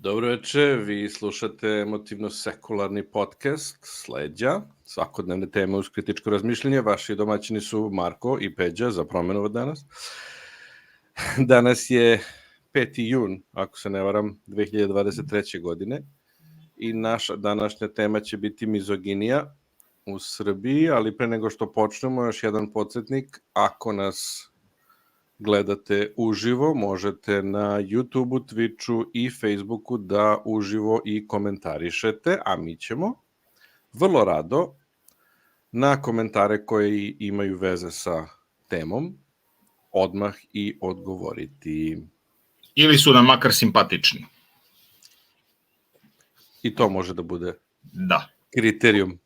Dobro večer, vi slušate emotivno-sekularni podcast Sleđa, svakodnevne teme uz kritičko razmišljenje. Vaši domaćini su Marko i Peđa, za promenu od danas. Danas je 5. jun, ako se ne varam, 2023. godine i naša današnja tema će biti mizoginija u Srbiji, ali pre nego što počnemo, još jedan podsjetnik, ako nas gledate uživo, možete na YouTubeu, Twitchu i Facebooku da uživo i komentarišete, a mi ćemo vrlo rado na komentare koji imaju veze sa temom odmah i odgovoriti. Ili su nam makar simpatični. I to može da bude Da. kriterijum.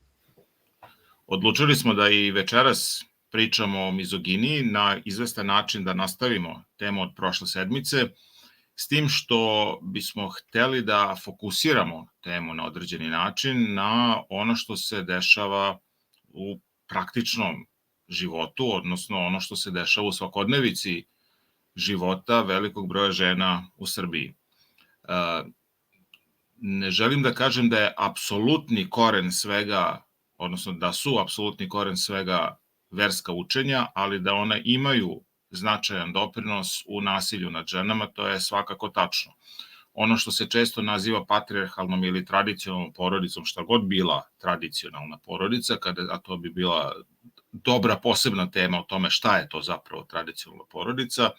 Odlučili smo da i večeras pričamo o mizoginiji na izvestan način da nastavimo temu od prošle sedmice, s tim što bismo hteli da fokusiramo temu na određeni način na ono što se dešava u praktičnom životu, odnosno ono što se dešava u svakodnevici života velikog broja žena u Srbiji. Ne želim da kažem da je apsolutni koren svega, odnosno da su apsolutni koren svega verska učenja, ali da one imaju značajan doprinos u nasilju nad ženama, to je svakako tačno. Ono što se često naziva patrijarhalnom ili tradicionalnom porodicom, šta god bila tradicionalna porodica, a to bi bila dobra posebna tema o tome šta je to zapravo tradicionalna porodica,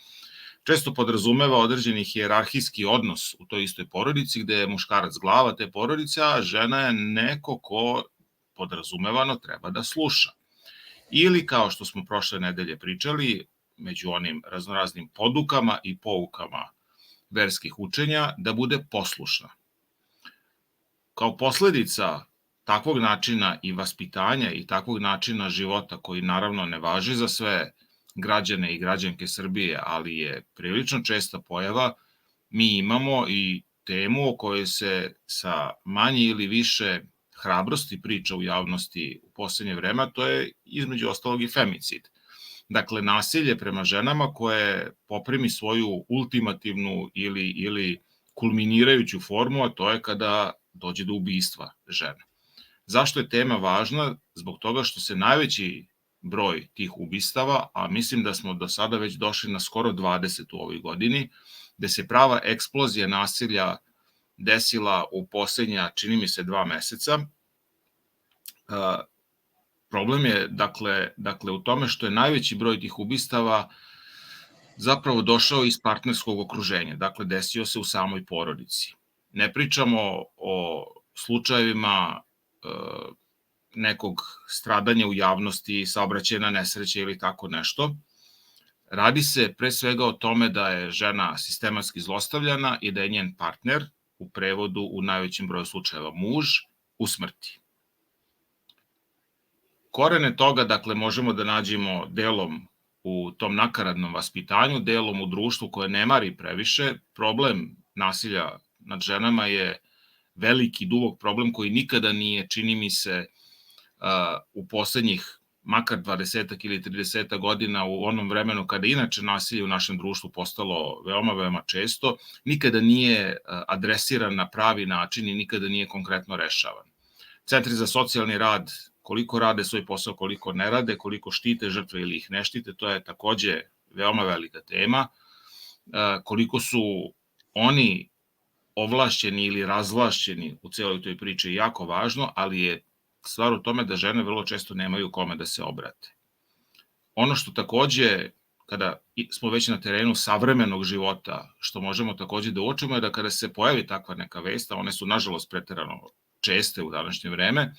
često podrazumeva određeni hijerarhijski odnos u toj istoj porodici, gde je muškarac glava te porodice, a žena je neko ko podrazumevano treba da sluša. Ili, kao što smo prošle nedelje pričali, među onim raznoraznim podukama i poukama verskih učenja, da bude poslušna. Kao posledica takvog načina i vaspitanja i takvog načina života, koji naravno ne važi za sve građane i građanke Srbije, ali je prilično česta pojava, mi imamo i temu o kojoj se sa manje ili više hrabrosti priča u javnosti u poslednje vreme, to je između ostalog i femicid. Dakle, nasilje prema ženama koje poprimi svoju ultimativnu ili kulminirajuću formu, a to je kada dođe do ubistva žene. Zašto je tema važna? Zbog toga što se najveći broj tih ubistava, a mislim da smo do sada već došli na skoro 20 u ovoj godini, gde se prava eksplozija nasilja desila u poslednja, čini mi se, 2 meseca. Problem je, dakle, u tome što je najveći broj tih ubistava zapravo došao iz partnerskog okruženja, dakle, desio se u samoj porodici. Ne pričamo o slučajevima nekog stradanja u javnosti, saobraćajna nesreća ili tako nešto. Radi se pre svega o tome da je žena sistematski zlostavljana i da je njen partner, u prevodu u najvećem broju slučajeva muž, u smrti. Korene toga, dakle, možemo da nađemo delom u tom nakaradnom vaspitanju, delom u društvu koje ne mari previše. Problem nasilja nad ženama je veliki, dubok problem koji nikada nije, čini mi se, u poslednjih makar 20 ili 30 godina, u onom vremenu kada inače nasilje u našem društvu postalo veoma, veoma često, nikada nije adresiran na pravi način i nikada nije konkretno rešavan. Centri za socijalni rad, koliko rade svoj posao, koliko ne rade, koliko štite žrtve ili ih ne štite, to je takođe veoma velika tema. Koliko su oni ovlašćeni ili razvlašćeni u celoj toj priči je jako važno, ali je stvar u tome da žene vrlo često nemaju kome da se obrate. Ono što takođe, kada smo već na terenu savremenog života, što možemo takođe da uočimo je da kada se pojavi takva neka vest, a one su nažalost preterano česte u današnje vreme,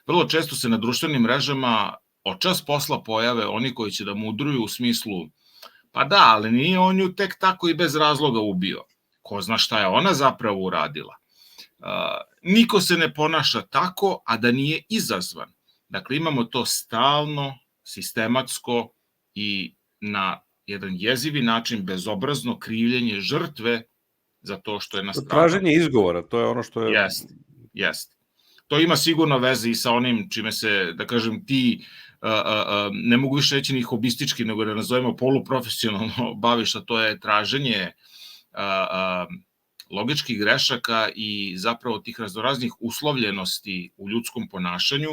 vrlo često se na društvenim mrežama od čas posla pojave oni koji će da mudruju u smislu, pa da, ali nije on ju tek tako i bez razloga ubio. Ko zna šta je ona zapravo uradila. Niko se ne ponaša tako, a da nije izazvan. Dakle, imamo to stalno, sistematsko i na jedan jezivi način bezobrazno krivljenje žrtve za to što je nastradala. Traženje izgovora, to je ono što je... Jeste. To ima sigurno veze i sa onim čime se, da kažem, ti, ne mogu više reći ni hobistički, nego da nazovemo poluprofesionalno baviš, a to je traženje logičkih grešaka i zapravo tih raznoraznih uslovljenosti u ljudskom ponašanju,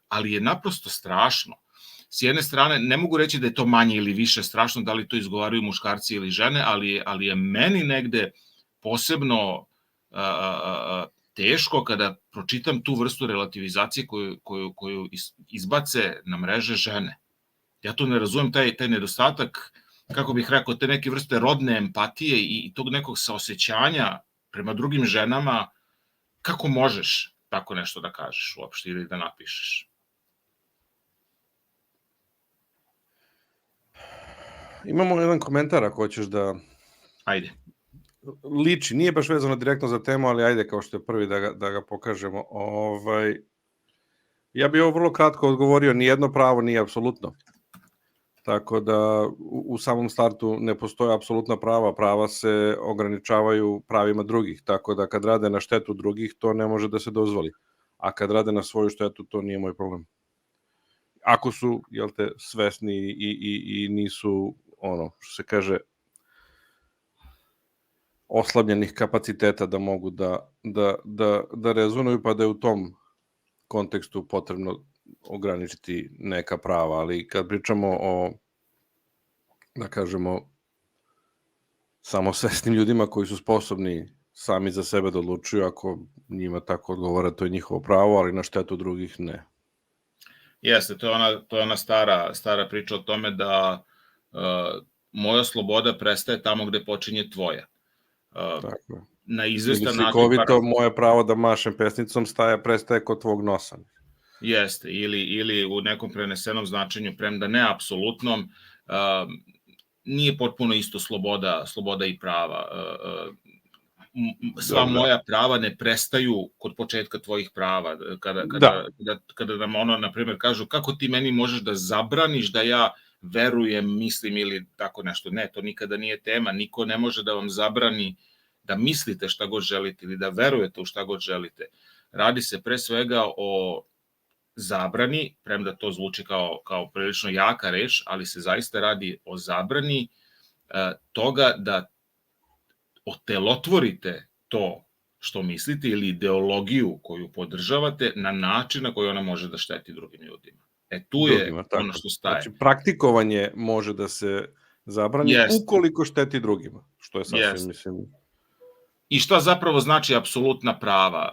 ali je naprosto strašno. S jedne strane, ne mogu reći da je to manje ili više strašno, da li to izgovaraju muškarci ili žene, ali je meni negde posebno teško kada pročitam tu vrstu relativizacije koju izbace na mreže žene. Ja tu ne razumem taj nedostatak, kako bih rekao, te neke vrste rodne empatije i tog nekog saosećanja prema drugim ženama. Kako možeš tako nešto da kažeš uopšte ili da napišeš? Imamo jedan komentar ako hoćeš da... Ajde. Liči, nije baš vezano direktno za temu, ali ajde kao što je prvi da ga pokažemo. Ja bih ovo vrlo kratko odgovorio, nijedno pravo nije apsolutno. Tako da u samom startu ne postoje apsolutna prava, prava se ograničavaju pravima drugih, tako da kad rade na štetu drugih, to ne može da se dozvoli. A kad rade na svoju štetu, to nije moj problem. Ako su, svesni i nisu, što se kaže, oslabljenih kapaciteta da mogu da rezonuju, pa da je u tom kontekstu potrebno ograničiti neka prava, ali kad pričamo o, da kažemo, samosvesnim ljudima koji su sposobni sami za sebe da odlučuju, ako njima tako odgovara, to je njihovo pravo, ali na štetu drugih ne. Jeste, to je ona stara priča o tome da moja sloboda prestaje tamo gde počinje tvoja. Tako. Na izvestan način... Ili slikovito, moje pravo da mašem pesnicom prestaje kod tvog nosa. Jeste, ili u nekom prenesenom značenju, premda ne apsolutnom, nije potpuno isto sloboda i prava. Sva moja prava ne prestaju kod početka tvojih prava. Kada nam na primjer, kažu kako ti meni možeš da zabraniš da ja verujem, mislim ili tako nešto. Ne, to nikada nije tema. Niko ne može da vam zabrani da mislite šta god želite ili da verujete u šta god želite. Radi se pre svega o zabrani, premda to zvuči kao prilično jaka reč, ali se zaista radi o zabrani toga da otelotvorite to što mislite ili ideologiju koju podržavate na način na koji ona može da šteti drugim ljudima. Tu je ono što staje. Znači, praktikovanje može da se zabrani ukoliko šteti drugima, što je sasvim, mislim... I šta zapravo znači apsolutna prava?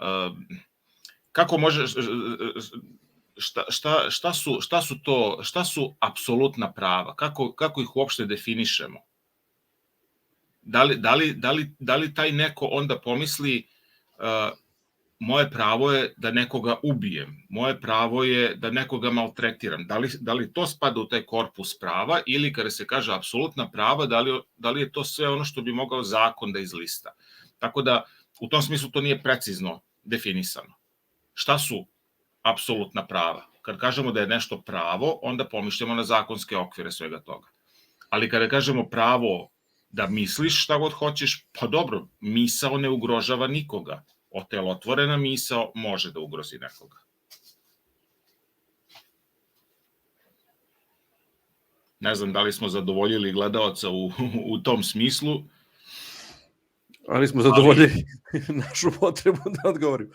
Kako možeš... Šta su apsolutna prava? Kako ih uopšte definišemo? Da li taj neko onda pomisli moje pravo je da nekoga ubijem, moje pravo je da nekoga maltretiram? Da li to spada u taj korpus prava ili kada se kaže apsolutna prava, da li je to sve ono što bi mogao zakon da izlista? Tako da u tom smislu to nije precizno definisano. Šta su apsolutna prava? Kad kažemo da je nešto pravo, onda pomišljamo na zakonske okvire svega toga. Ali kada kažemo pravo da misliš šta god hoćeš, pa dobro, misao ne ugrožava nikoga. Otelotvorena misao može da ugrozi nekoga. Ne znam da li smo zadovoljili gledaoca u tom smislu. Ali smo zadovoljili našu potrebu da odgovorim.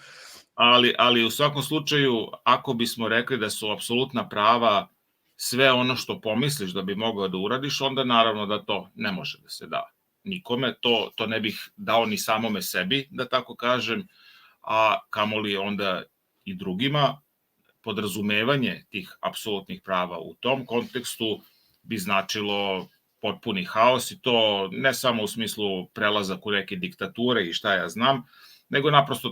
Ali u svakom slučaju, ako bismo rekli da su apsolutna prava sve ono što pomisliš da bi mogao da uradiš, onda naravno da to ne može da se da nikome. To ne bih dao ni samome sebi, da tako kažem, a kamoli onda i drugima. Podrazumevanje tih apsolutnih prava u tom kontekstu bi značilo potpuni haos i to ne samo u smislu prelazak u neke diktature i šta ja znam, nego naprosto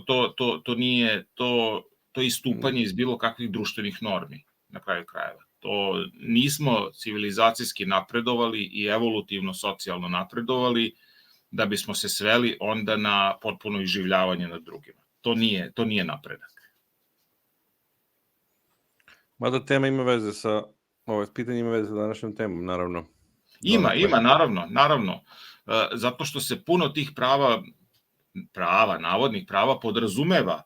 to nije to istupanje iz bilo kakvih društvenih normi na kraju krajeva. To nismo civilizacijski napredovali i evolutivno socijalno napredovali da bismo se sveli onda na potpuno iživljavanje nad drugima. To nije napredak. Mada tema ima veze sa, pitanje ima veze sa današnjom temom, naravno. Ima, naravno. Zato što se puno tih navodnih prava podrazumeva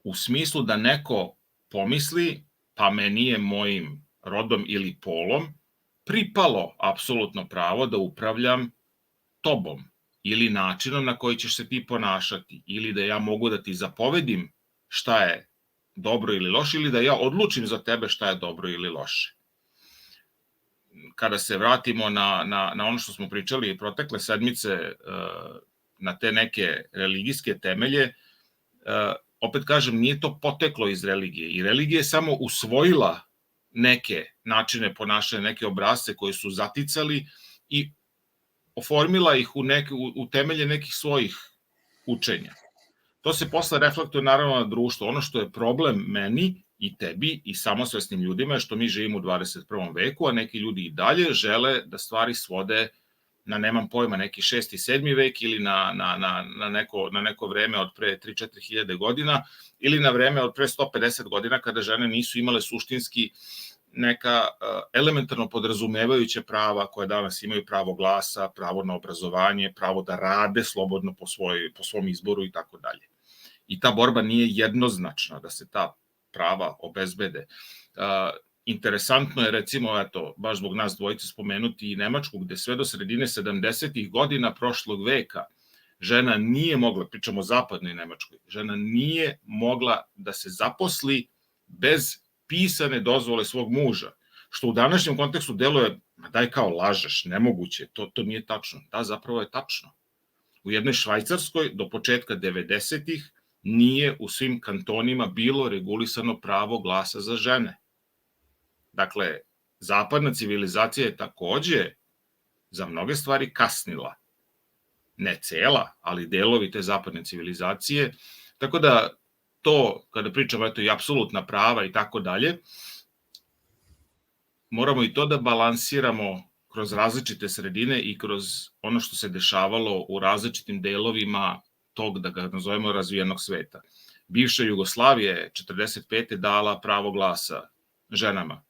u smislu da neko pomisli, pa meni je mojim rodom ili polom pripalo apsolutno pravo da upravljam tobom ili načinom na koji ćeš se ti ponašati, ili da ja mogu da ti zapovedim šta je dobro ili loše, ili da ja odlučim za tebe šta je dobro ili loše. Kada se vratimo na ono što smo pričali protekle sedmice, na te neke religijske temelje, opet kažem, nije to poteklo iz religije. I religija je samo usvojila neke načine ponašanja, neke obrasce koji su zaticali i oformila ih u temelje nekih svojih učenja. To se posle reflektuje naravno na društvo. Ono što je problem meni i tebi i samosvesnim ljudima je što mi živimo u 21. veku, a neki ljudi i dalje žele da stvari svode na, nemam pojma, neki 6. i 7. vek ili na neko vreme od pre 3-4 hiljade godina ili na vreme od pre 150 godina kada žene nisu imale suštinski neka elementarno podrazumevajuće prava koje danas imaju, pravo glasa, pravo na obrazovanje, pravo da rade slobodno po svom izboru i tako dalje. I ta borba nije jednoznačna da se ta prava obezbede. Interesantno je, recimo, eto, baš zbog nas dvojice spomenuti i Nemačku, gde sve do sredine 70. godina prošlog veka žena nije mogla, pričamo o zapadnoj Nemačkoj, žena nije mogla da se zaposli bez pisane dozvole svog muža, što u današnjem kontekstu deluje, daj kao lažeš, nemoguće, to nije tačno. Da, zapravo je tačno. U jednoj Švajcarskoj do početka 90-ih nije u svim kantonima bilo regulisano pravo glasa za žene. Dakle, zapadna civilizacija je takođe za mnoge stvari kasnila. Ne cela, ali delovi te zapadne civilizacije. Tako da to, kada pričamo eto i apsolutna prava i tako dalje, moramo i to da balansiramo kroz različite sredine i kroz ono što se dešavalo u različitim delovima tog, da ga nazovemo, razvijenog sveta. Bivša Jugoslavija je 45. dala pravo glasa ženama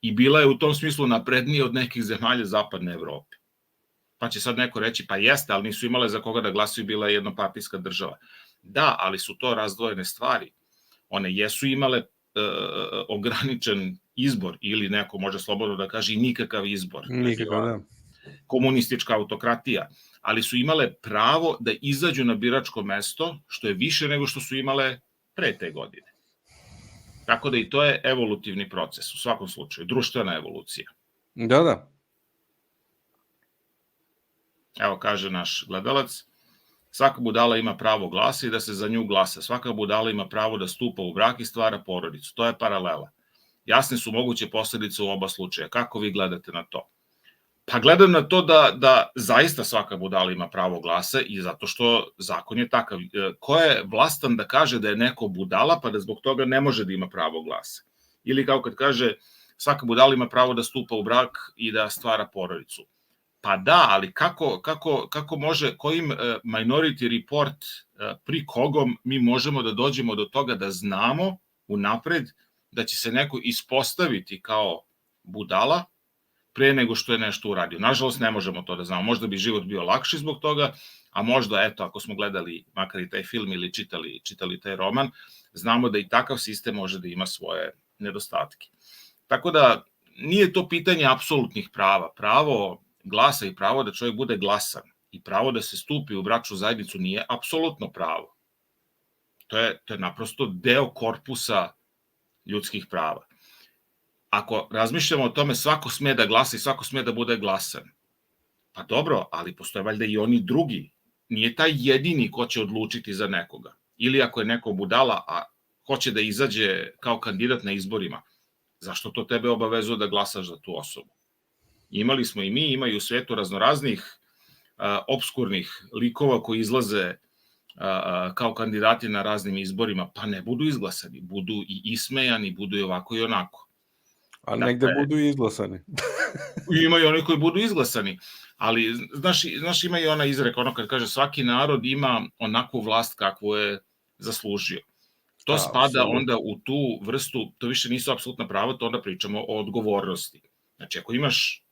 i bila je u tom smislu naprednija od nekih zemalja zapadne Evrope. Pa će sad neko reći, pa jeste, ali nisu imale za koga da glasaju, bila je jednopartijska država. Da, ali su to razdvojene stvari. One jesu imale ograničen izbor, ili neko može slobodno da kaže i nikakav izbor. Nikakav, da. Komunistička autokratija, ali su imale pravo da izađu na biračko mesto, što je više nego što su imale pre te godine. Tako da i to je evolutivni proces, u svakom slučaju, društvena evolucija. Da. Evo kaže naš gledalac, svaka budala ima pravo glasa i da se za nju glasa. Svaka budala ima pravo da stupa u brak i stvara porodicu. To je paralela. Jasne su moguće posledice u oba slučaja. Kako vi gledate na to? Pa gledam na to da zaista svaka budala ima pravo glasa i zato što zakon je takav. Ko je vlastan da kaže da je neko budala pa da zbog toga ne može da ima pravo glasa? Ili kao kad kaže svaka budala ima pravo da stupa u brak i da stvara porodicu. Pa da, ali kako može, kojim Minority Report pri kogom mi možemo da dođemo do toga da znamo unapred da će se neko ispostaviti kao budala pre nego što je nešto uradio. Nažalost, ne možemo to da znamo. Možda bi život bio lakši zbog toga, a možda, eto, ako smo gledali makar i taj film ili čitali taj roman, znamo da i takav sistem može da ima svoje nedostatke. Tako da, nije to pitanje apsolutnih prava. Pravo glasa i pravo da čovjek bude glasan i pravo da se stupi u bračnu zajednicu nije apsolutno pravo. To je naprosto deo korpusa ljudskih prava. Ako razmišljamo o tome svako sme da glasa i svako sme da bude glasan, pa dobro, ali postoje valjda i oni drugi. Nije taj jedini ko će odlučiti za nekoga. Ili ako je neko budala, a hoće da izađe kao kandidat na izborima, zašto to tebe obavezuje da glasaš za tu osobu? Imali smo i mi, imaju u svetu raznoraznih obskurnih likova koji izlaze kao kandidati na raznim izborima, pa ne budu izglasani, budu i ismejani, budu i ovako i onako. A negde budu i izglasani. Ima i oni koji budu izglasani, ali znaš ima i ona izreka, ono kad kaže svaki narod ima onakvu vlast kakvu je zaslužio. To spada onda u tu vrstu, to više nisu apsolutna prava, to onda pričamo o odgovornosti. Znači, ako imaš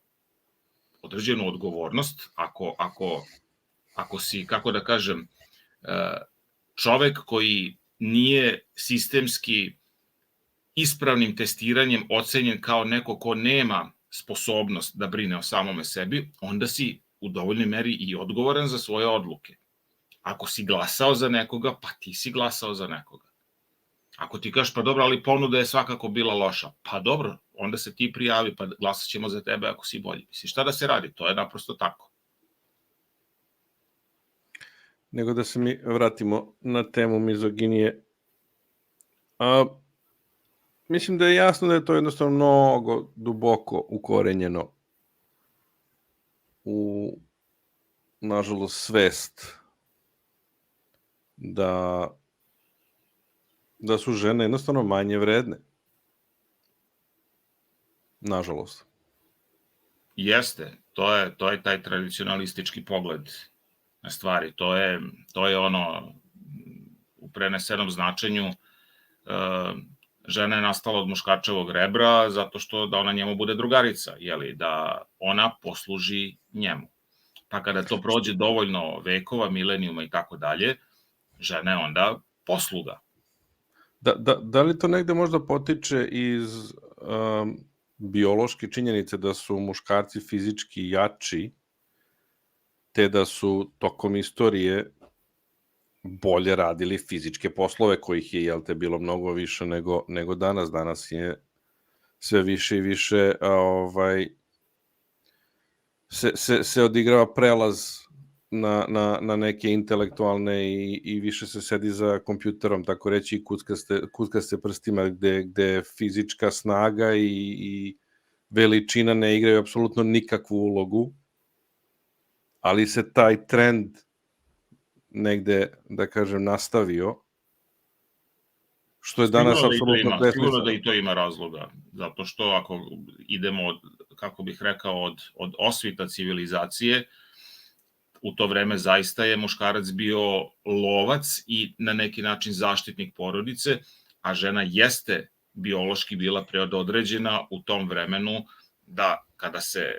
određenu odgovornost, ako si, kako da kažem, čovek koji nije sistemski ispravnim testiranjem ocenjen kao neko ko nema sposobnost da brine o samome sebi, onda si u dovoljnoj meri i odgovoran za svoje odluke. Ako si glasao za nekoga, pa ti si glasao za nekoga. Ako ti kažeš, pa dobro, ali ponuda je svakako bila loša, pa dobro, onda se ti prijavi, pa glasat ćemo za tebe ako si bolji. Mislim, šta da se radi? To je naprosto tako. Nego da se mi vratimo na temu mizoginije. Mislim da je jasno da je to jednostavno mnogo duboko ukorenjeno u, nažalost, svest da su žene jednostavno manje vredne. Nažalost. Jeste, to je taj tradicionalistički pogled na stvari. To je ono, u prenesenom značenju, žena je nastala od muškarčevog rebra zato što da ona njemu bude drugarica, jeli, da ona posluži njemu. Pa kada to prođe dovoljno vekova, milenijuma i tako dalje, žena je onda posluga. Da li to negde možda potiče iz biološke činjenice da su muškarci fizički jači, te da su tokom istorije bolje radili fizičke poslove, kojih je, jel te, bilo mnogo više nego danas. Danas je sve više i više se odigrava prelaz na neke intelektualne i više se sedi za kompjuterom, tako reći, i kucka se prstima, gde fizička snaga i veličina ne igraju apsolutno nikakvu ulogu, ali se taj trend negde, da kažem, nastavio, što je danas apsolutno besmisleno. Sigurno da i to ima razloga, zato što ako idemo, kako bih rekao, od osvita civilizacije, u to vreme zaista je muškarac bio lovac i na neki način zaštitnik porodice, a žena jeste biološki bila predodređena u tom vremenu da kada se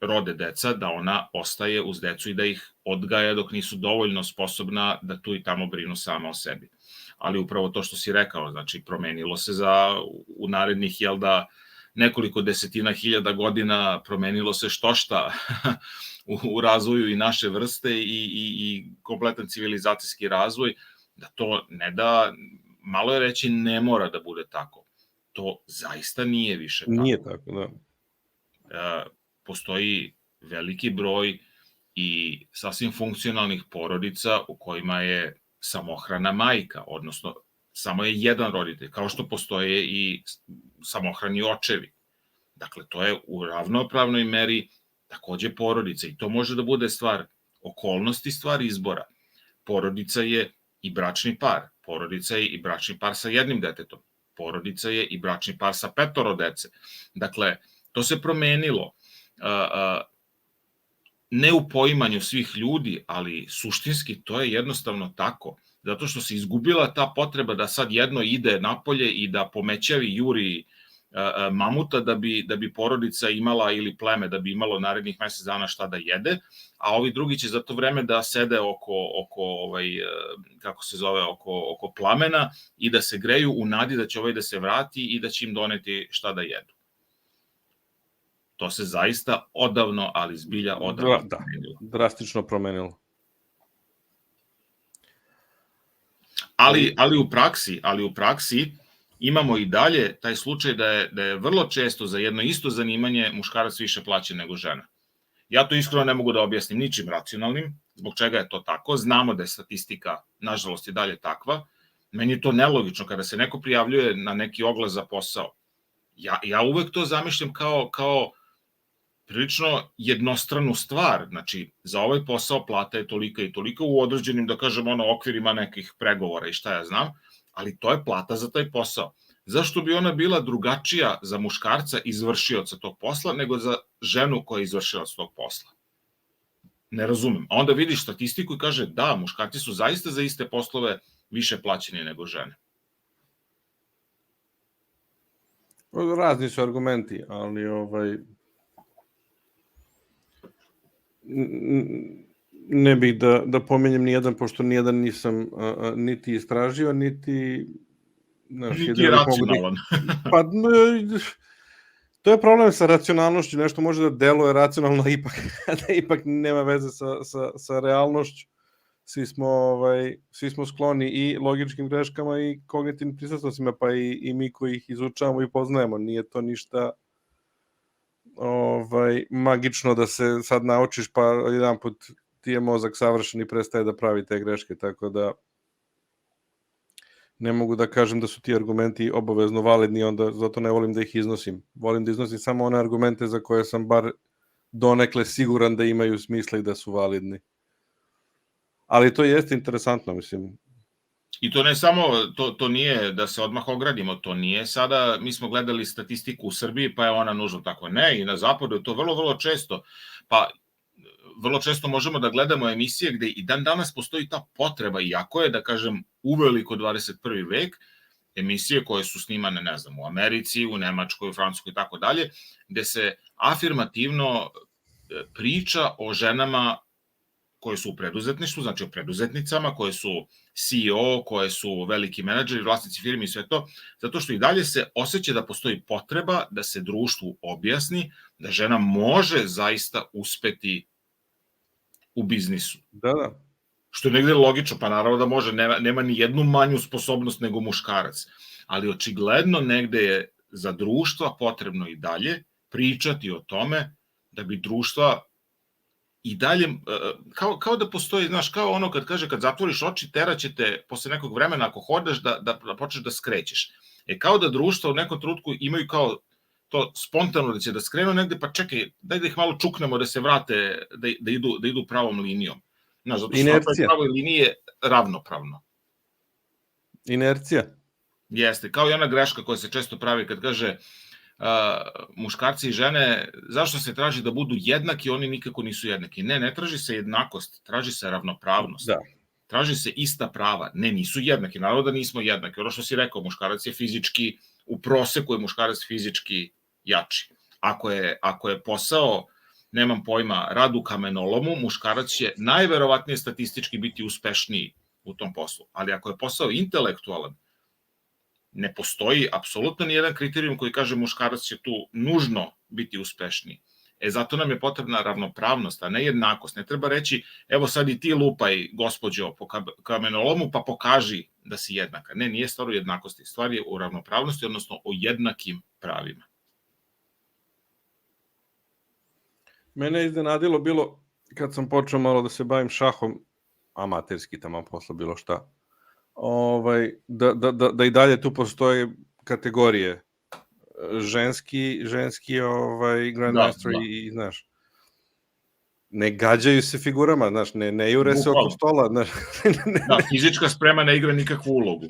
rode deca, da ona ostaje uz decu i da ih odgaja dok nisu dovoljno sposobna da tu i tamo brinu sama o sebi. Ali upravo to što si rekao, znači promenilo se u narednih, jel da, nekoliko desetina hiljada godina promenilo se štošta u razvoju i naše vrste i kompletan civilizacijski razvoj, da to ne da, malo je reći, ne mora da bude tako. To zaista nije više tako. Nije tako, da. Postoji veliki broj i sasvim funkcionalnih porodica u kojima je samohrana majka, odnosno samo je jedan roditelj, kao što postoje i samohrani očevi. Dakle, to je u ravnopravnoj meri takođe porodica i to može da bude stvar okolnosti, stvar izbora. Porodica je i bračni par, porodica je i bračni par sa jednim detetom, porodica je i bračni par sa 5 dece. Dakle, to se promenilo. Ne u poimanju svih ljudi, ali suštinski to je jednostavno tako. Zato što se izgubila ta potreba da sad jedno ide napolje i da pomećavi juri mamuta da bi porodica imala, ili pleme da bi imalo narednih mesec dana šta da jede, a ovi drugi će za to vreme da sede oko plamena i da se greju u nadi da će ovaj da se vrati i da će im doneti šta da jedu. To se zaista odavno, ali zbilja odavno promenilo. Drastično promenilo. Ali u praksi imamo i dalje taj slučaj da je vrlo često za jedno isto zanimanje muškarac više plaćen nego žena. Ja to iskreno ne mogu da objasnim ničim racionalnim, zbog čega je to tako. Znamo da je statistika, nažalost, i dalje takva. Meni je to nelogično kada se neko prijavljuje na neki oglas za posao. Ja uvek to zamišljam kao prilično jednostranu stvar. Znači, za ovaj posao plata je tolika i tolika u određenim, da kažem, okvirima nekih pregovora i šta ja znam, ali to je plata za taj posao. Zašto bi ona bila drugačija za muškarca izvršioca tog posla nego za ženu koja je izvršilac tog posla? Ne razumem. A onda vidiš statistiku i kaže da, muškarci su zaista za iste poslove više plaćeni nego žene. Razni su argumenti, ali ne bih da pomenjem nijedan, pošto nijedan nisam niti istražio, niti je racionalan. Pa, To je problem sa racionalnošću, nešto može da deluje racionalno, ipak nema veze sa realnošću. Svi smo skloni i logičkim greškama i kognitivnim prisutnostima, pa i mi koji ih izučavamo i poznajemo. Nije to ništa magično da se sad naučiš, pa jedan put ti je mozak savršen i prestaje da pravi te greške, tako da ne mogu da kažem da su ti argumenti obavezno validni, onda zato ne volim da ih iznosim. Volim da iznosim samo one argumente za koje sam bar donekle siguran da imaju smisla i da su validni. Ali to jeste interesantno, mislim. I to ne samo, to nije, da se odmah ogradimo, to nije sada, mi smo gledali statistiku u Srbiji, pa je ona nužno tako. Ne, i na zapadu je to vrlo, vrlo često. Pa vrlo često možemo da gledamo emisije gde i dan danas postoji ta potreba, iako je, da kažem, uveliko 21. vek, emisije koje su snimane, ne znam, u Americi, u Nemačkoj, u Francuskoj i tako dalje, gde se afirmativno priča o ženama koje su u preduzetništvu, znači o preduzetnicama, koje su CEO, koje su veliki menadžeri, vlasnici firmi i sve to, zato što i dalje se osjeća da postoji potreba da se društvu objasni da žena može zaista uspeti u biznisu. Da. Što je negde logično, pa naravno da može, nema ni jednu manju sposobnost nego muškarac. Ali očigledno negde je za društva potrebno i dalje pričati o tome da bi društva i dalje, kao da postoji, znaš, kao ono kad kaže kad zatvoriš oči, teraće te posle nekog vremena ako hodaš da počneš da skrećeš. Kao da društva u nekom trenutku imaju kao to spontano da će da skrenu negde, pa čekaj, daj da ih malo čuknemo da se vrate, da idu pravom linijom. Znaš, zato što na toj pravoj liniji je ravnopravno. Inercija. Jeste, kao i ona greška koja se često pravi kad kaže muškarci i žene, zašto se traži da budu jednaki, oni nikako nisu jednaki. Ne traži se jednakost, traži se ravnopravnost. Da. Traži se ista prava. Ne, nisu jednaki, naravno da nismo jednaki. Ono što si rekao, muškarac je fizički, u proseku je muškarac fizički jači. Ako je posao, nemam pojma, rad u kamenolomu, muškarac će najverovatnije statistički biti uspešniji u tom poslu. Ali ako je posao intelektualan, ne postoji apsolutno nijedan kriterijum koji kaže muškarac će tu nužno biti uspešniji. Zato nam je potrebna ravnopravnost, a ne jednakost. Ne treba reći, evo sad i ti lupaj, gospođo, po kamenolomu, pa pokaži da si jednaka. Ne, nije stvar u jednakosti. Stvar je u ravnopravnosti, odnosno o jednakim pravima. Mene je iznenadilo bilo, kad sam počeo malo da se bavim šahom, amaterski tamo posle bilo šta, da i dalje tu postoje kategorije ženski Grandmaster i znaš, ne gađaju se figurama, znaš, ne jure se oko stola. Znaš. Da, fizička sprema ne igra nikakvu ulogu.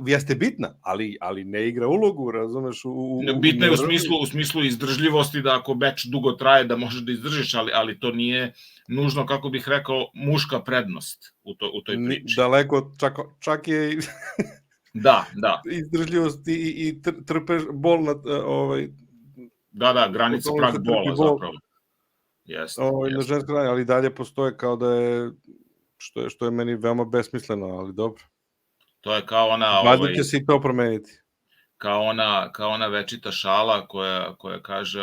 Jeste bitna, ali ne igra ulogu, razumeš? Bitna je u smislu izdržljivosti, da ako meč dugo traje da možeš da izdržiš, ali to nije nužno, kako bih rekao, muška prednost u toj priči. Daleko, čak je da. izdržljivost i trpeš bol na Da, granica prag bola zapravo. Jeste. Na ženskoj strani, ali dalje postoje kao da je, što je meni veoma besmisleno, ali dobro. To je kao ona... Valjda će se i to promeniti. Kao ona večita šala koja kaže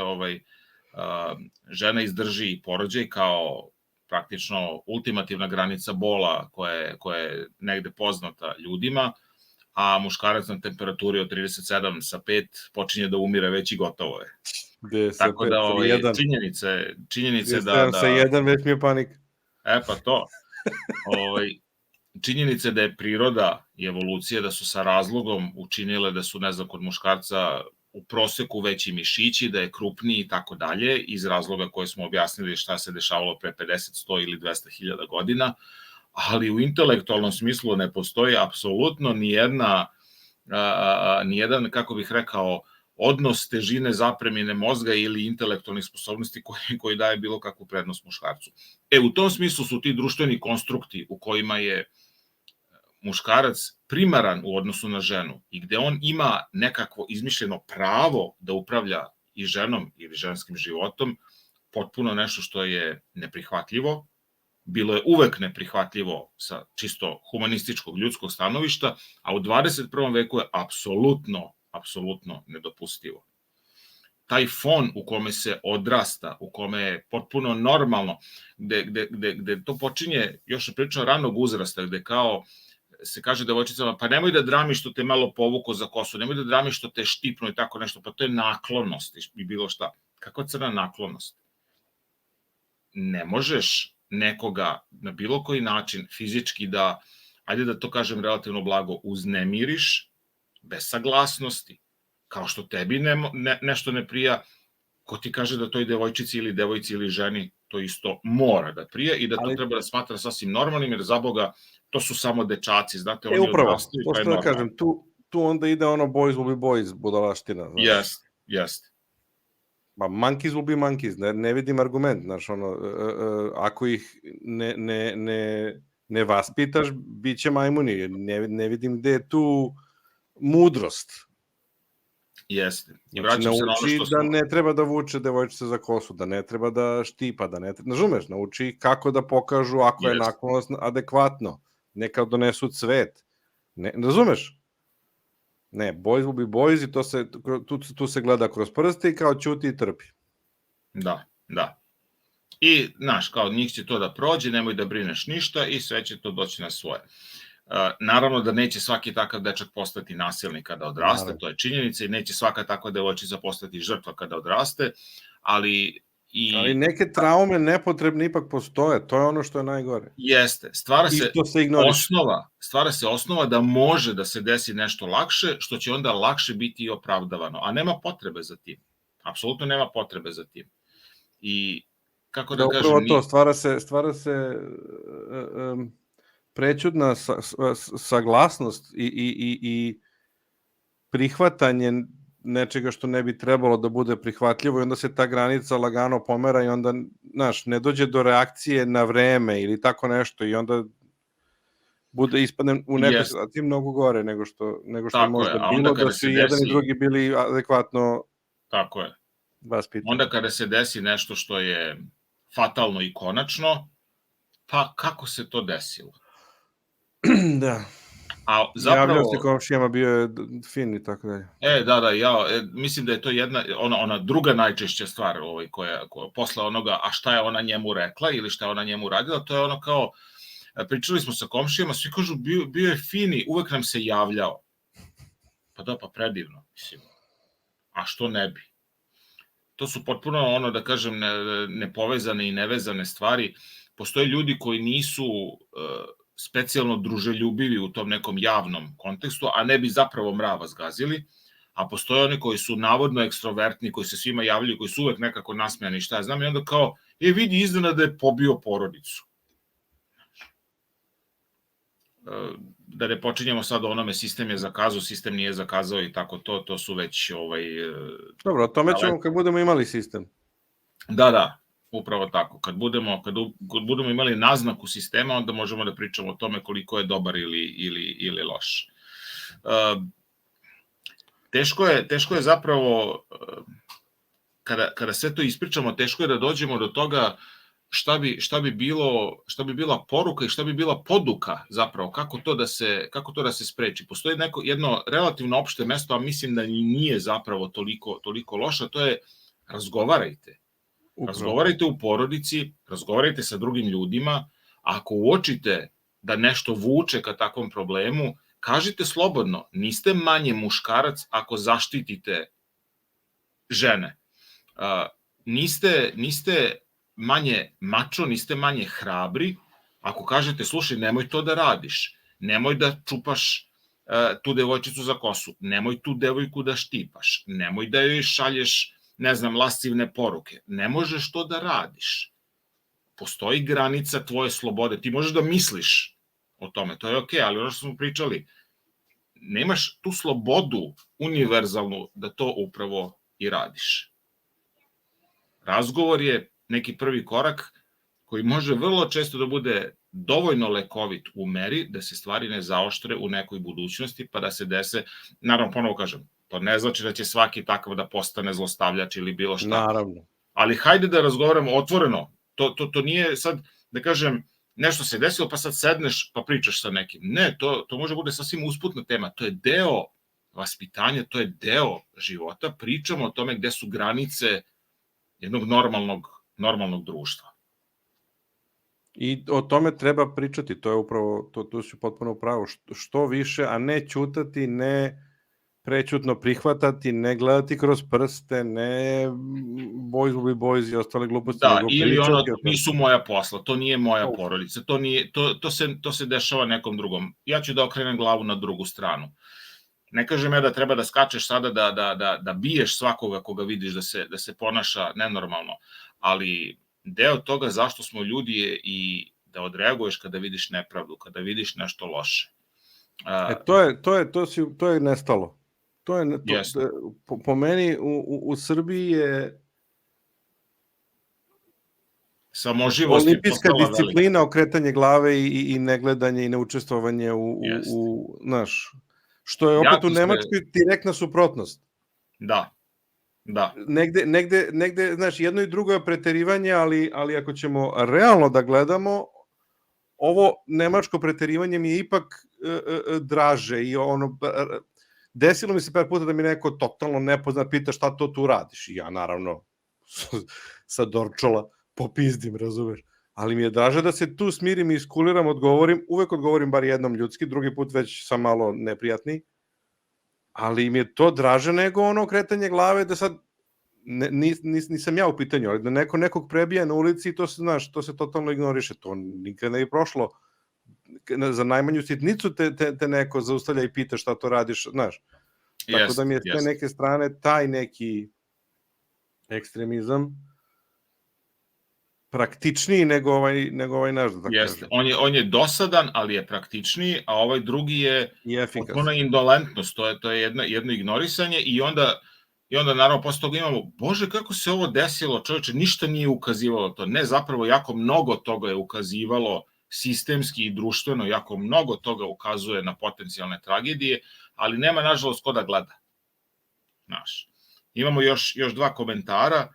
žena izdrži i porođaj kao praktično ultimativna granica bola koja je negde poznata ljudima, a muškarac na temperaturi od 37,5 počinje da umire već i gotovo je. Tako da činjenice da... Sa jedan već mi je panik. Pa to. Činjenice da je priroda i evolucija da su sa razlogom učinile da su, ne znam, kod muškarca u proseku veći mišići, da je krupniji i tako dalje, iz razloga koje smo objasnili šta se dešavalo pre 50, 100 ili 200 hiljada godina, ali u intelektualnom smislu ne postoji apsolutno nijedan, kako bih rekao, odnos težine zapremine mozga ili intelektualnih sposobnosti koji daje bilo kakvu prednost muškarcu. U tom smislu su ti društveni konstrukti u kojima je muškarac primaran u odnosu na ženu i gde on ima nekakvo izmišljeno pravo da upravlja i ženom ili ženskim životom, potpuno nešto što je neprihvatljivo. Bilo je uvek neprihvatljivo sa čisto humanističkog ljudskog stanovišta, a u 21. veku je apsolutno nedopustivo. taj fon u kome se odrasta, u kome je potpuno normalno, gde to počinje još priča ranog uzrasta, gde kao se kaže devojčicama, pa nemoj da dramiš što te malo povuko za kosu, nemoj da dramiš što te štipnu i tako nešto, pa to je naklonost i bilo šta. Kakva crna naklonost? Ne možeš nekoga na bilo koji način fizički da, ajde da to kažem relativno blago, uznemiriš bez saglasnosti. Kao što tebi nešto ne prija, ko ti kaže da toj devojčici ili devojci ili ženi to isto mora da prija i da to treba da smatra sasvim normalnim, jer za Boga to su samo dečaci, znate, oni odrastaju, pa je normalno. Kažem, tu onda ide ono boys will be boys, budalaština. Jest. Ma monkeys will be monkeys, ne vidim argument, znaš, ono, ako ih ne vaspitaš, bit će majmuni, ne vidim gde je tu mudrost. Jeste. I znači, nauči da ne treba da vuče devojčice za kosu, da ne treba da štipa, da ne treba, razumeš, nauči kako da pokažu ako je naklonost adekvatno, ne kao donesu cvet, ne, razumeš? Ne, boys will be boys i tu se gleda kroz prste i kao ćuti i trpi. Da. I, znaš, kao njih će to da prođe, nemoj da brineš ništa i sve će to doći na svoje. Naravno da neće svaki takav dečak postati nasilnik kada odraste, to je činjenica, i neće svaka takva devojčica postati žrtva kada odraste, ali neke traume nepotrebne ipak postoje, to je ono što je najgore. Jeste, stvara se osnova da može da se desi nešto lakše, što će onda lakše biti i opravdavano, a nema potrebe za tim. Apsolutno nema potrebe za tim. I kako da kažem... Upravo to, stvara se prećudna saglasnost i prihvatanje nečega što ne bi trebalo da bude prihvatljivo i onda se ta granica lagano pomera i onda, znaš, ne dođe do reakcije na vreme ili tako nešto i onda ispadne u nekoj situaciji mnogo gore nego što je možda bilo, da su jedan i drugi bili adekvatno vaspitani. Onda kada se desi nešto što je fatalno i konačno, pa kako se to desilo? Da. Javljao se komšijama, bio je fin i tako dalje. Mislim da je to ona druga najčešća stvar koja posle onoga, a šta je ona njemu rekla ili šta je ona njemu radila, to je ono kao, pričali smo sa komšijama, svi kažu bio je fin i uvek nam se javljao. Pa da, pa predivno, mislim. A što ne bi? To su potpuno, ono da kažem, nepovezane i nevezane stvari. Postoje ljudi koji nisu specijalno druželjubivi u tom nekom javnom kontekstu, a ne bi zapravo mrava zgazili, a postoje oni koji su navodno ekstrovertni, koji se svima javljaju, koji su uvek nekako nasmejani, šta ja znam, i onda kao, vidi iznenada je pobio porodicu. Da ne počinjemo sad o onome, sistem je zakazao, sistem nije zakazao i tako to su već... Dobro, o tome ćemo kad budemo imali sistem. Da. Upravo tako. Kad budemo imali naznaku sistema, onda možemo da pričamo o tome koliko je dobar ili loš. Teško je zapravo, kada sve to ispričamo, teško je da dođemo do toga šta bi bila poruka i šta bi bila poduka zapravo, kako to da se spreči. Postoji jedno relativno opšte mesto, a mislim da nije zapravo toliko loša, to je razgovarajte. Razgovarajte u porodici, razgovarajte sa drugim ljudima, ako uočite da nešto vuče ka takvom problemu, kažite slobodno, niste manje muškarac ako zaštitite žene. Niste manje mačo, niste manje hrabri ako kažete, slušaj, nemoj to da radiš, nemoj da čupaš tu devojčicu za kosu, nemoj tu devojku da štipaš, nemoj da joj šalješ, ne znam, lascivne poruke. Ne možeš to da radiš. Postoji granica tvoje slobode. Ti možeš da misliš o tome, to je okej, ali ono što smo pričali, nemaš tu slobodu univerzalnu da to upravo i radiš. Razgovor je neki prvi korak koji može vrlo često da bude dovoljno lekovit u meri da se stvari ne zaoštre u nekoj budućnosti, pa da se dese, naravno, ponovo kažem, to ne znači da će svaki takav da postane zlostavljač ili bilo šta. Naravno. Ali hajde da razgovaramo otvoreno. To nije sad, da kažem, nešto se desilo pa sad sedneš pa pričaš sa nekim. Ne, to može bude sasvim usputna tema. To je deo vaspitanje, to je deo života. Pričamo o tome gde su granice jednog normalnog društva. I o tome treba pričati, to je upravo, to si potpuno upravo, što više, a ne ćutati, ne prećutno prihvatati, ne gledati kroz prste, ne boys will be boys i ostale gluposti. Da, ili ono, nisu moja posla, to nije moja porodica, to se dešava nekom drugom. Ja ću da okrenem glavu na drugu stranu. Ne kažem ja da treba da skačeš sada da biješ svakoga koga vidiš da se ponaša nenormalno, ali deo toga zašto smo ljudi je i da odreaguješ kada vidiš nepravdu, kada vidiš nešto loše. To je nestalo. Po meni u Srbiji je olimpijska disciplina, okretanje glave i negledanje i neučestvovanje u naš, što je opet u Nemačkoj direktna suprotnost. Da. Negde, znaš, jedno i drugo je preterivanje, ali ako ćemo realno da gledamo, ovo nemačko preterivanje mi je ipak draže i ono, desilo mi se par puta da mi neko totalno nepoznat pita šta to tu radiš i ja naravno sa Dorčola popizdim, razumeš, ali mi je draže da se tu smirim i iskuliram, uvek odgovorim bar jednom ljudski, drugi put već sam malo neprijatniji, ali mi je to draže nego ono kretanje glave da sad nisam ja u pitanju, ali da neko nekog prebija na ulici i to se, znaš, to se totalno ignoriše, to nikad ne je prošlo, za najmanju sitnicu te neko zaustavlja i pita šta to radiš, znaš, tako da mi je s te neke strane taj neki ekstremizam praktičniji nego ovaj naš, da kažem. On je dosadan, ali je praktičniji, a ovaj drugi je potpuno indolentnost, to je jedno ignorisanje i onda naravno posle toga imamo, bože kako se ovo desilo, čoveče, ništa nije ukazivalo to, ne, zapravo jako mnogo toga je ukazivalo sistemski i društveno, jako mnogo toga ukazuje na potencijalne tragedije, ali nema nažalost ko da gleda. Imamo još dva komentara.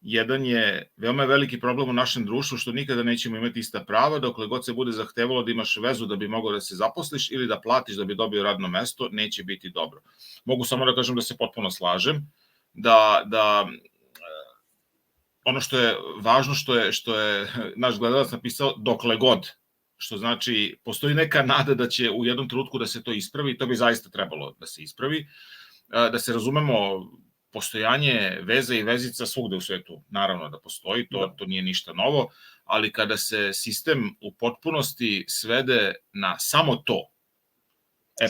Jedan je, veoma veliki problem u našem društvu što nikada nećemo imati ista prava, dokle god se bude zahtevalo da imaš vezu da bi mogao da se zaposliš ili da platiš da bi dobio radno mesto, neće biti dobro. Mogu samo da kažem da se potpuno slažem, da ono što je važno, što je naš gledalac napisao, dokle god, što znači, postoji neka nada da će u jednom trenutku da se to ispravi i to bi zaista trebalo da se ispravi, da se razumemo, postojanje veza i vezica svugde u svetu, naravno da postoji, to nije ništa novo, ali kada se sistem u potpunosti svede na samo to,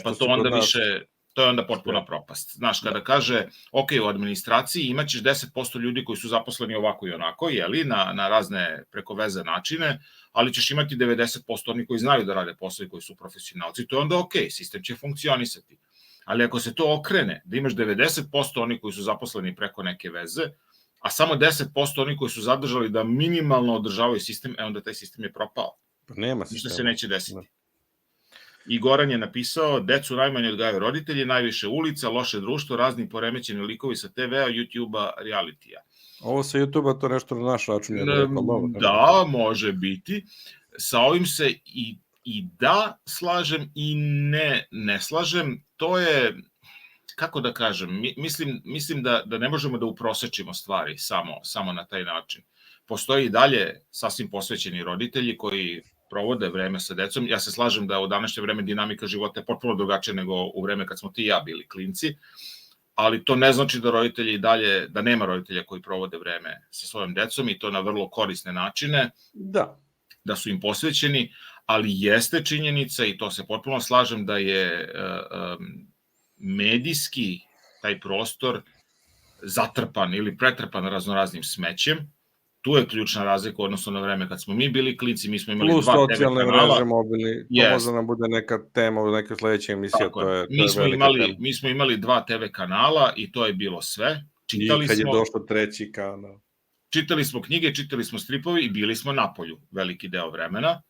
pa to onda više, to je onda potpuna propast. Znaš, kada kaže, ok, u administraciji imaćeš 10% ljudi koji su zaposleni ovako i onako, jeli, na razne preko veze načine, ali ćeš imati 90% oni koji znaju da rade posao i koji su profesionalci, to je onda ok, sistem će funkcionisati. Ali ako se to okrene, da imaš 90% oni koji su zaposleni preko neke veze, a samo 10% oni koji su zadržali da minimalno održavaju sistem, onda taj sistem je propao. Nema sistema. Ništa se neće desiti. I Goran je napisao, decu najmanje odgajaju roditelji, najviše ulica, loše društvo, razni poremećeni likovi sa TV-a, YouTube-a, realitija. Ovo sa YouTube-a to nešto na naš račun. Da, može biti. Sa ovim se i da slažem i ne slažem, to je, kako da kažem, mislim da ne možemo da uprosečimo stvari samo na taj način. Postoji i dalje sasvim posvećeni roditelji koji provode vreme sa decom. Ja se slažem da u današnje vreme dinamika života je potpuno drugačija nego u vreme kad smo ti i ja bili klinci, ali to ne znači da roditelji i dalje, da nema roditelja koji provode vreme sa svojom decom i to na vrlo korisne načine, da su im posvećeni, ali jeste činjenica i to se potpuno slažem da je medijski taj prostor zatrpan ili pretrpan raznoraznim smećem. Tu je ključna razlika u odnosu na vreme kad smo mi bili klinci, mi smo imali plus 2 TV kanala. Plus socijalne mreže, mobilni, to možda nam bude neka tema u nekoj sledećoj emisiji. Mi smo imali 2 TV kanala i to je bilo sve. I kad je došlo 3. kanal. Čitali smo knjige, čitali smo stripovi i bili smo napolju veliki deo vremena.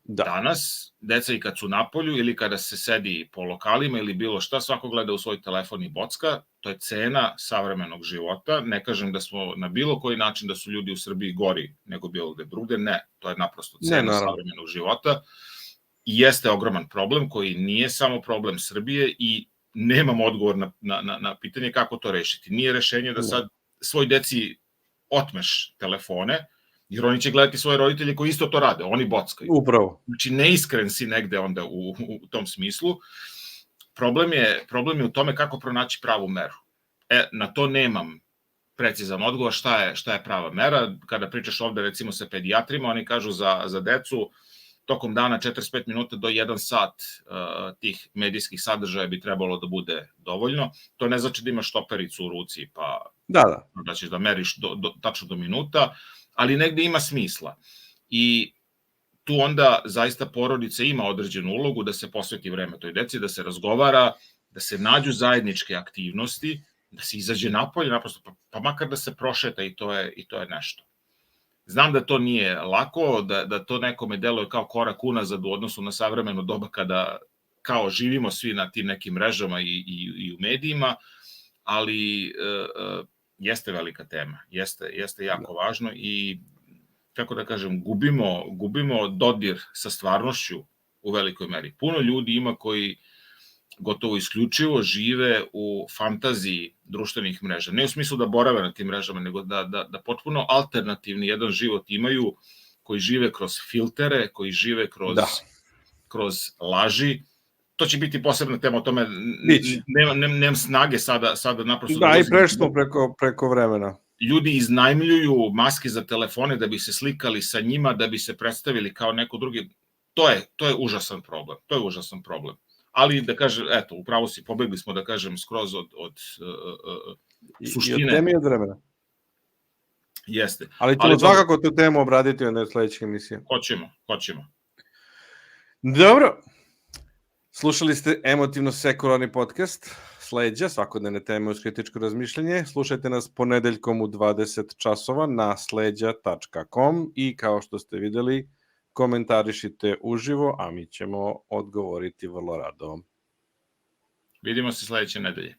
Danas, deca i kad su napolju ili kada se sedi po lokalima ili bilo šta, svako gleda u svoj telefon i bocka, to je cena savremenog života. Ne kažem da smo na bilo koji način da su ljudi u Srbiji gori nego bilo gde drugde, ne, to je naprosto cena savremenog života. I jeste ogroman problem koji nije samo problem Srbije i nemam odgovor na pitanje kako to rešiti. Nije rešenje da sad svoj deci otmeš telefone, jer oni će gledati svoje roditelje koji isto to rade, oni bockaju. Upravo. Znači, neiskren si negde onda u tom smislu. Problem je u tome kako pronaći pravu meru. Na to nemam precizan odgovor šta je prava mera. Kada pričaš ovde recimo sa pedijatrima, oni kažu za decu tokom dana 45 minuta do 1 sat tih medijskih sadržaja bi trebalo da bude dovoljno. To ne znači da imaš štopericu u ruci pa da ćeš da meriš tačno do minuta, ali negde ima smisla. I tu onda zaista porodica ima određenu ulogu da se posveti vreme toj deci, da se razgovara, da se nađu zajedničke aktivnosti, da se izađe napolje, naprosto, pa makar da se prošeta i to je nešto. Znam da to nije lako, da to nekome deluje kao korak unazad u odnosu na savremeno doba kada kao živimo svi na tim nekim mrežama i u medijima, ali jeste velika tema, jeste jako važno i kako da kažem, gubimo dodir sa stvarnošću u velikoj meri. Puno ljudi ima koji gotovo isključivo žive u fantaziji društvenih mreža. Ne u smislu da borave na tim mrežama, nego da potpuno alternativni jedan život imaju, koji žive kroz filtere, koji žive kroz laži. To će biti posebna tema, o tome nemam snage sada naprosto... Da, i prešli preko vremena. Ljudi iznajmljuju maske za telefone da bi se slikali sa njima, da bi se predstavili kao neko drugi. To je užasan problem. Ali da kažem, eto, upravo si, pobegli smo da kažem skroz od suštine. I od teme i od vremena. Jeste. Ali ćemo svakako tu temu obraditi u sledećih emisija. Hoćemo. Dobro. Slušali ste Emotivno sekularni podcast Sleđa, svakodnevne teme uz kritičko razmišljanje. Slušajte nas ponedeljkom u 20 časova na sleđa.com i kao što ste videli, komentarišite uživo, a mi ćemo odgovoriti vrlo rado. Vidimo se sledeće nedelje.